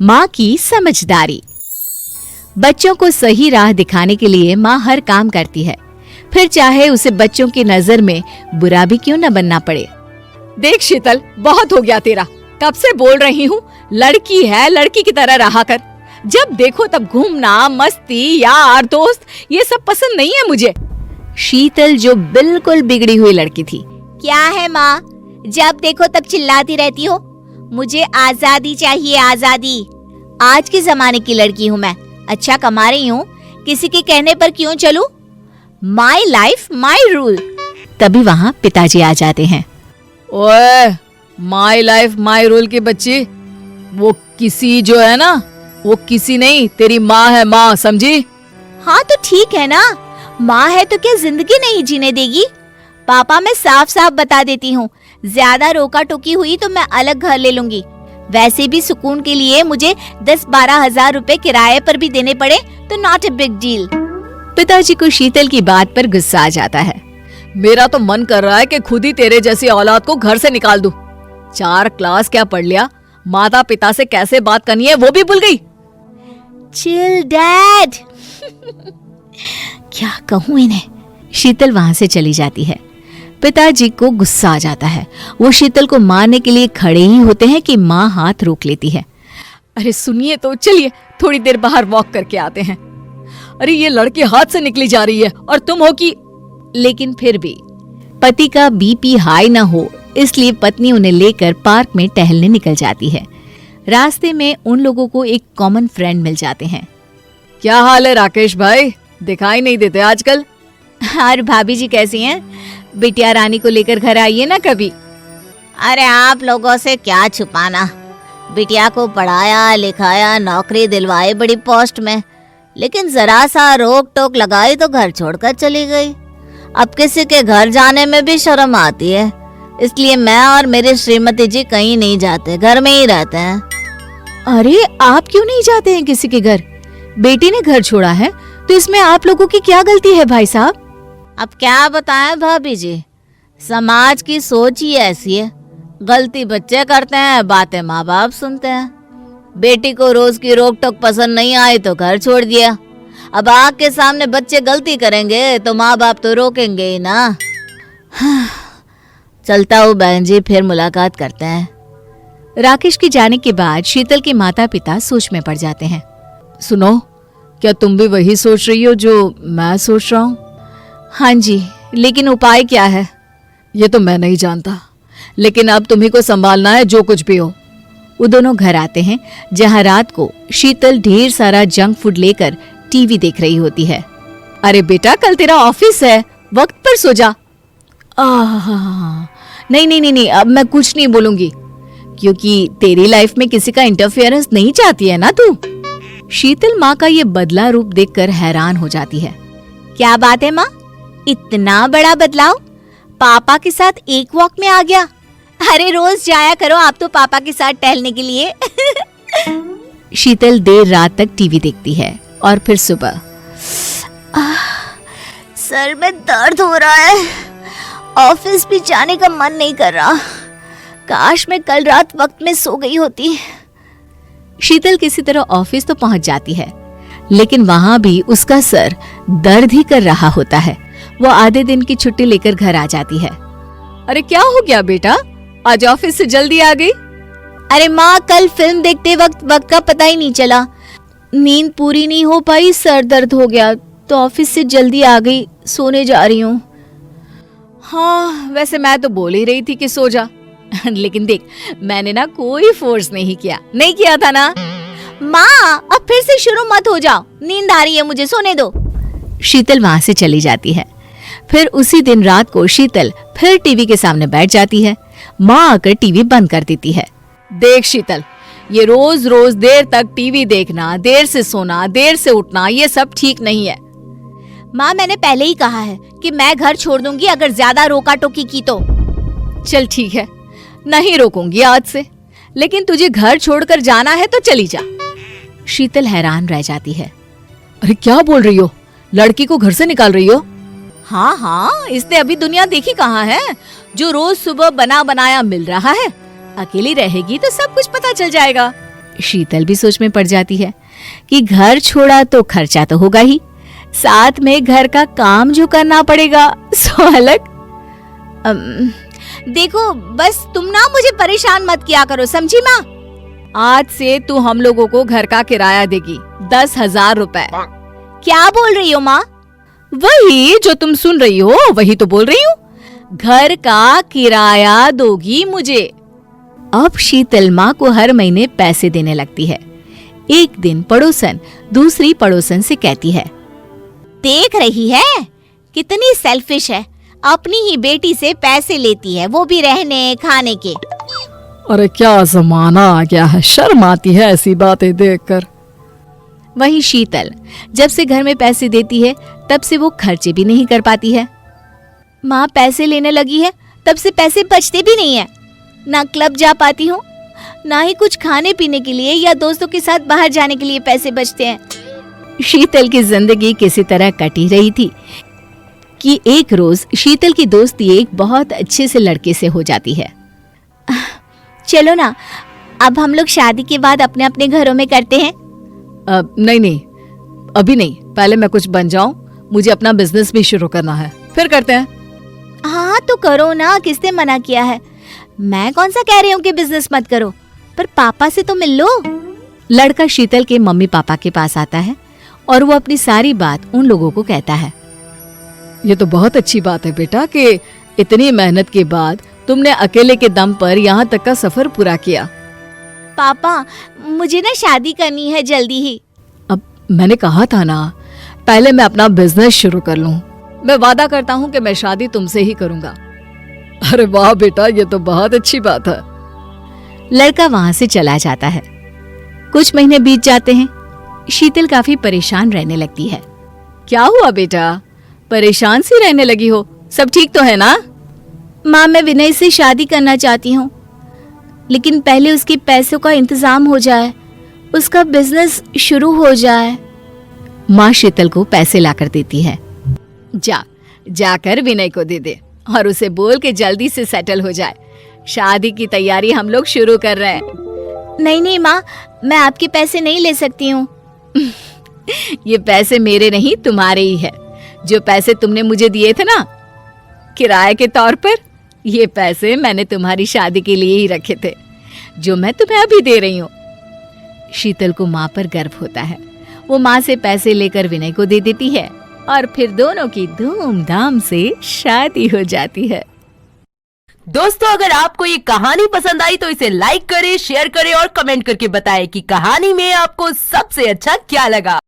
माँ की समझदारी। बच्चों को सही राह दिखाने के लिए माँ हर काम करती है, फिर चाहे उसे बच्चों की नजर में बुरा भी क्यों न बनना पड़े। देख शीतल, बहुत हो गया तेरा। कब से बोल रही हूँ, लड़की है, लड़की की तरह रहा कर। जब देखो तब घूमना, मस्ती, यार दोस्त, ये सब पसंद नहीं है मुझे। शीतल जो बिल्कुल बिगड़ी हुई लड़की थी। क्या है माँ, जब देखो तब चिल्लाती रहती हो। मुझे आजादी चाहिए, आजादी। आज के जमाने की लड़की हूँ मैं, अच्छा कमा रही हूँ, किसी के कहने पर क्यों चलूं? My life my rule. तभी वहाँ पिताजी आ जाते हैं। ओए, माई लाइफ माई रूल की बच्ची, वो किसी जो है ना, वो किसी नहीं, तेरी माँ है, माँ, समझी? हाँ तो ठीक है ना, माँ है तो क्या जिंदगी नहीं जीने देगी? पापा मैं साफ साफ बता देती हूँ, ज्यादा रोका टोकी हुई तो मैं अलग घर ले लूंगी। वैसे भी सुकून के लिए मुझे 10-12 हजार रुपए किराए पर भी देने पड़े तो नॉट ए बिग डील। पिताजी को शीतल की बात पर गुस्सा आ जाता है। मेरा तो मन कर रहा है कि खुद ही तेरे जैसी औलाद को घर से निकाल दूं। 4 क्लास क्या पढ़ लिया, माता पिता से कैसे बात करनी है वो भी भूल गई। Chill dad. क्या कहूँ इन्हें। शीतल वहाँ से चली जाती है। पिताजी को गुस्सा आ जाता है। वो शीतल को मारने के लिए खड़े ही होते हैं कि माँ हाथ रोक लेती है। अरे सुनिए तो, चलिए थोड़ी देर बाहर वॉक करके आते हैं। अरे ये लड़की हाथ से निकली जा रही है और तुम हो कि। लेकिन फिर भी पति का बीपी हाई ना हो, इसलिए पत्नी उन्हें लेकर पार्क में टहलने निकल जाती है। रास्ते में उन लोगों को एक कॉमन फ्रेंड मिल जाते हैं। क्या हाल है राकेश भाई, दिखाई नहीं देते आजकल। और भाभी जी कैसी हैं? बिटिया रानी को लेकर घर आइए ना कभी। अरे आप लोगों से क्या छुपाना, बिटिया को पढ़ाया लिखाया, नौकरी दिलवाई बड़ी पोस्ट में, लेकिन जरा सा रोक टोक लगाई तो घर छोड़कर चली गई। अब किसी के घर जाने में भी शर्म आती है, इसलिए मैं और मेरी श्रीमती जी कहीं नहीं जाते, घर में ही रहते हैं। अरे आप क्यों नहीं जाते हैं किसी के घर? बेटी ने घर छोड़ा है तो इसमें आप लोगों की क्या गलती है भाई साहब? अब क्या बताएं भाभी जी, समाज की सोच ही ऐसी है। गलती बच्चे करते हैं, बातें माँ बाप सुनते हैं। बेटी को रोज की रोक टोक पसंद नहीं आई तो घर छोड़ दिया। अब आग के सामने बच्चे गलती करेंगे तो माँ बाप तो रोकेंगे ही ना। चलता हूँ बहन जी, फिर मुलाकात करते हैं। राकेश के जाने के बाद शीतल के माता पिता सोच में पड़ जाते हैं। सुनो, क्या तुम भी वही सोच रही हो जो मैं सोच रहा हूँ? हाँ जी, लेकिन उपाय क्या है? ये तो मैं नहीं जानता, लेकिन अब तुम्ही को संभालना है जो कुछ भी हो। वो दोनों घर आते हैं जहाँ रात को शीतल ढेर सारा जंक फूड लेकर टीवी देख रही होती है। अरे बेटा, कल तेरा ऑफिस है, वक्त पर सो जा। नहीं नहीं नहीं नहीं, अब मैं कुछ नहीं बोलूंगी, क्योंकि तेरी लाइफ में किसी का इंटरफेरेंस नहीं चाहती है ना तू। शीतल माँ का ये बदला रूप देखकर हैरान हो जाती है। क्या बात है माँ, इतना बड़ा बदलाव? पापा के साथ एक वॉक में आ गया? अरे रोज जाया करो आप तो पापा के साथ टहलने के लिए। शीतल देर रात तक टीवी देखती है और फिर सुबह सर में दर्द हो रहा है, ऑफिस भी जाने का मन नहीं कर रहा। काश मैं कल रात वक्त में सो गई होती। शीतल किसी तरह ऑफिस तो पहुंच जाती है, लेकिन वहां भी उसका सर दर्द ही कर रहा होता है। वो आधे दिन की छुट्टी लेकर घर आ जाती है। अरे क्या हो गया बेटा, आज ऑफिस से जल्दी आ गई? अरे माँ, कल फिल्म देखते वक्त का पता ही नहीं चला, नींद पूरी नहीं हो पाई, सर दर्द हो गया तो ऑफिस से जल्दी आ गई, सोने जा रही हूँ। हाँ, वैसे मैं तो बोल ही रही थी कि सो जा। लेकिन देख, मैंने ना कोई फोर्स नहीं किया था ना। माँ, अब फिर से शुरू मत हो जाओ, नींद आ रही है मुझे, सोने दो। शीतल वहां से चली जाती है। फिर उसी दिन रात को शीतल फिर टीवी के सामने बैठ जाती है। माँ आकर टीवी बंद कर देती है। देख शीतल, ये रोज रोज देर तक टीवी देखना, देर से सोना, देर से उठना, ये सब ठीक नहीं है। माँ, मैंने पहले ही कहा है कि मैं घर छोड़ दूंगी अगर ज्यादा रोका टोकी की तो। चल ठीक है, नहीं रोकूंगी आज से, लेकिन तुझे घर छोड़कर जाना है तो चली जा। शीतल हैरान रह जाती है। अरे क्या बोल रही हो, लड़की को घर से निकाल रही हो? हाँ हाँ, इसने अभी दुनिया देखी कहाँ है, जो रोज सुबह बना बनाया मिल रहा है। अकेली रहेगी तो सब कुछ पता चल जाएगा। शीतल भी सोच में पड़ जाती है कि घर छोड़ा तो खर्चा तो होगा ही, साथ में घर का काम जो करना पड़ेगा सो अलग। देखो बस तुम ना मुझे परेशान मत किया करो, समझी माँ? आज से तू हम लोगों को घर का किराया देगी 10,000 रुपए। क्या बोल रही हो माँ? वही जो तुम सुन रही हो वही तो बोल रही हूँ, घर का किराया दोगी मुझे। अब शीतल माँ को हर महीने पैसे देने लगती है। एक दिन पड़ोसन दूसरी पड़ोसन से कहती है, देख रही है कितनी सेल्फिश है, अपनी ही बेटी से पैसे लेती है, वो भी रहने खाने के। अरे क्या जमाना आ गया है, शर्म आती है ऐसी बातें देखकर। वहीं शीतल जब से घर में पैसे देती है तब से वो खर्चे भी नहीं कर पाती है। माँ पैसे लेने लगी है तब से पैसे बचते भी नहीं है, ना क्लब जा पाती हूँ, ना ही कुछ खाने पीने के लिए या दोस्तों के साथ बाहर जाने के लिए पैसे बचते हैं। शीतल की जिंदगी किसी तरह कटी रही थी कि एक रोज शीतल की दोस्ती एक बहुत अच्छे से लड़के से हो जाती है। चलो ना, अब हम लोग शादी के बाद अपने अपने घरों में करते हैं। नहीं अभी नहीं, पहले मैं कुछ बन जाऊं, मुझे अपना बिजनेस भी शुरू करना है, फिर करते हैं। हाँ तो करो ना, किसने मना किया है? मैं कौन सा कह रही हूँ कि बिजनेस मत करो, पर पापा से तो मिल लो। लड़का शीतल के मम्मी पापा के पास आता है और वो अपनी सारी बात उन लोगों को कहता है। ये तो बहुत अच्छी बात है बेटा कि इतनी मेहनत के बाद तुमने अकेले के दम पर यहाँ तक का सफर पूरा किया। पापा मुझे ना शादी करनी है जल्दी ही। अब मैंने कहा था ना, पहले मैं अपना बिजनेस शुरू कर लूं, मैं वादा करता हूँ कि मैं शादी तुमसे ही करूंगा। अरे वाह बेटा, ये तो बहुत अच्छी बात है। लड़का वहां से चला जाता है। कुछ महीने बीत जाते हैं। शीतल काफी परेशान रहने लगती है। क्या हुआ बेटा, परेशान सी रहने लगी हो? सब ठीक तो है ना? माँ मैं विनय से शादी करना चाहती हूँ, लेकिन पहले उसके पैसों का इंतजाम हो जाए, उसका बिजनेस शुरू हो जाए। माँ शीतल को पैसे लाकर देती है। जाकर विनय को दे दे और उसे बोल के जल्दी से सेटल हो जाए। शादी की तैयारी हम लोग शुरू कर रहे हैं। नहीं माँ, मैं आपके पैसे नहीं ले सकती हूँ। ये पैसे मेरे नहीं, तुम्हारे ही है। जो पैसे तुमने मुझे दिए थे ना किराए के तौर पर, ये पैसे मैंने तुम्हारी शादी के लिए ही रखे थे, जो मैं तुम्हें अभी दे रही हूँ। शीतल को माँ पर गर्व होता है। वो माँ से पैसे लेकर विनय को दे देती है और फिर दोनों की धूमधाम से शादी हो जाती है। दोस्तों, अगर आपको ये कहानी पसंद आई तो इसे लाइक करें, शेयर करें और कमेंट करके बताएं कि कहानी में आपको सबसे अच्छा क्या लगा।